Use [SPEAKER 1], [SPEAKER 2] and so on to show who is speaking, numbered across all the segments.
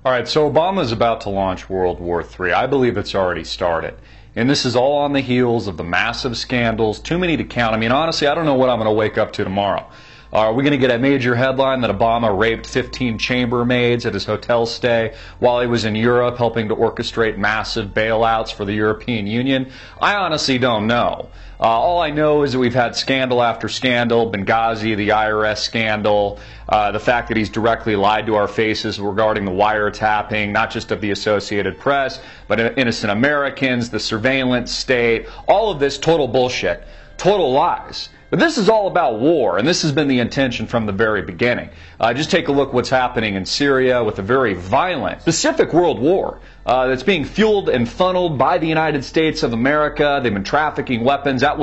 [SPEAKER 1] All right, so Obama is about to launch World War III. I believe it's already started. And this is all on the heels of the massive scandals, too many to count. I mean, honestly, I don't know what I'm going to wake up to tomorrow. Are we going to get a major headline that Obama raped 15 chambermaids at his hotel stay while he was in Europe helping to orchestrate massive bailouts for the European Union? I honestly don't know. All I know is that we've had scandal after scandal, Benghazi, the IRS scandal, the fact that he's directly lied to our faces regarding the wiretapping, not just of the Associated Press, but innocent Americans, the surveillance state, all of this total bullshit, total lies. But this is all about war, and this has been the intention from the very beginning. Just take a look what's happening in Syria with a very violent, specific world war that's being fueled and funneled by the United States of America. They've been trafficking weapons. That's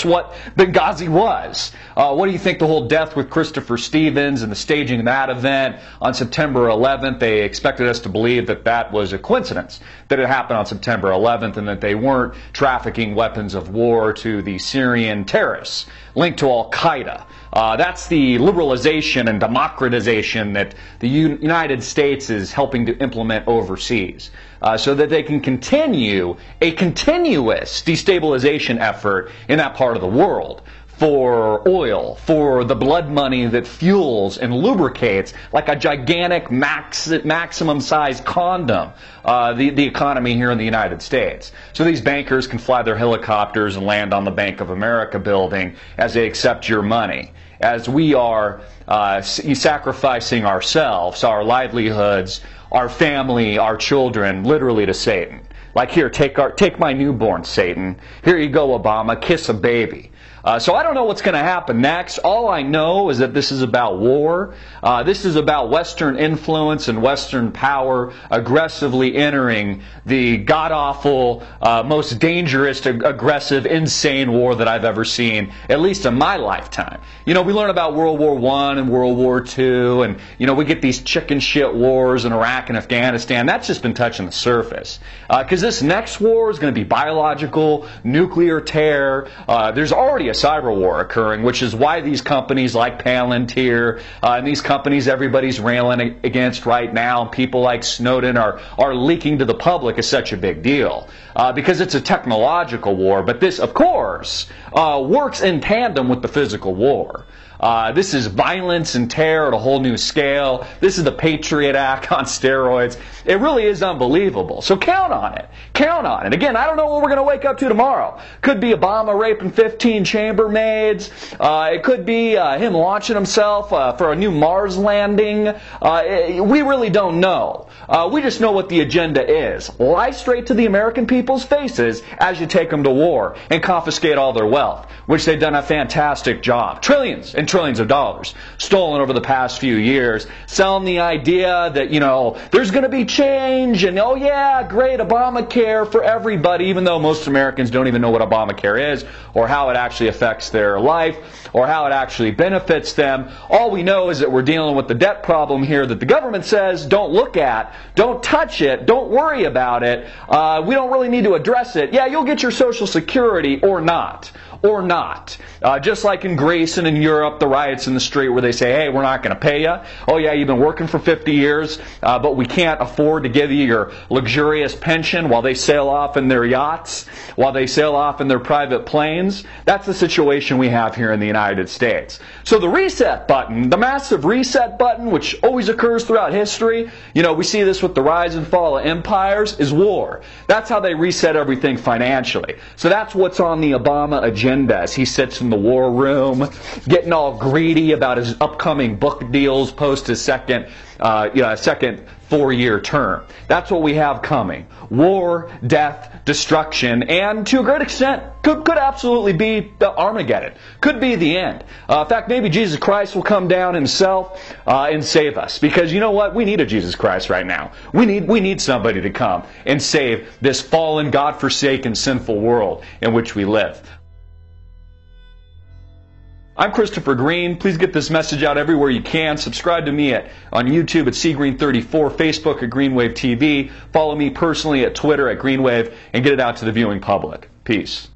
[SPEAKER 1] what Benghazi was. What do you think the whole death with Christopher Stevens and the staging of that event on September 11th? They expected us to believe that that was a coincidence, that it happened on September 11th and that they weren't trafficking weapons of war to the Syrian terrorists linked to Al-Qaeda. That's the liberalization and democratization that the United States is helping to implement overseas, so that they can continue a continuous destabilization effort in that part of the world for oil, for the blood money that fuels and lubricates like a gigantic maximum-sized condom the economy here in the United States. So these bankers can fly their helicopters and land on the Bank of America building as they accept your money, as we are sacrificing ourselves, our livelihoods, our family, our children, literally to Satan. Like, here, take my newborn, Satan. Here you go, Obama, kiss a baby. So I don't know what's going to happen next. All I know is that this is about war. This is about Western influence and Western power aggressively entering the god-awful, most dangerous, aggressive, insane war that I've ever seen, at least in my lifetime. You know, we learn about World War I and World War II, and, you know, we get these chicken shit wars in Iraq and Afghanistan. That's just been touching the surface. Because this next war is going to be biological, nuclear terror. There's already a cyber war occurring, which is why these companies like Palantir and these companies everybody's railing against right now, people like Snowden are leaking to the public is such a big deal. Because it's a technological war, but this, of course, works in tandem with the physical war. This is violence and terror at a whole new scale. This is the Patriot Act on steroids. It really is unbelievable. So count on it. Count on it. Again, I don't know what we're going to wake up to tomorrow. Could be Obama raping 15 chambermaids. It could be him launching himself for a new Mars landing. We really don't know. We just know what the agenda is. Lie straight to the American people's faces as you take them to war and confiscate all their wealth, which they've done a fantastic job. Trillions and trillions of dollars stolen over the past few years, selling the idea that, you know, there's going to be change and, oh yeah, great, Obamacare for everybody, even though most Americans don't even know what Obamacare is or how it actually affects their life or how it actually benefits them. All we know is that we're dealing with the debt problem here that the government says don't look at, don't touch it, don't worry about it, we don't really need to address it. Yeah, you'll get your Social Security or not. Or not. Just like in Greece and in Europe, the riots in the street where they say, hey, we're not going to pay you. Oh yeah, you've been working for 50 years, but we can't afford to give you your luxurious pension while they sail off in their yachts, while they sail off in their private planes. That's the situation we have here in the United States. So the reset button, the massive reset button, which always occurs throughout history, you know, we see this with the rise and fall of empires, is war. That's how they reset everything financially. So that's what's on the Obama agenda as he sits in the war room, getting all greedy about his upcoming book deals post his second four-year term. That's what we have coming. War, death, destruction, and to a great extent, could absolutely be the Armageddon. Could be the end. In fact, maybe Jesus Christ will come down himself and save us. Because you know what? We need a Jesus Christ right now. We need somebody to come and save this fallen, God-forsaken, sinful world in which we live. I'm Christopher Green. Please get this message out everywhere you can. Subscribe to me on YouTube at cgreen34, Facebook at Greenwave TV. Follow me personally at Twitter at Greenwave, and get it out to the viewing public. Peace.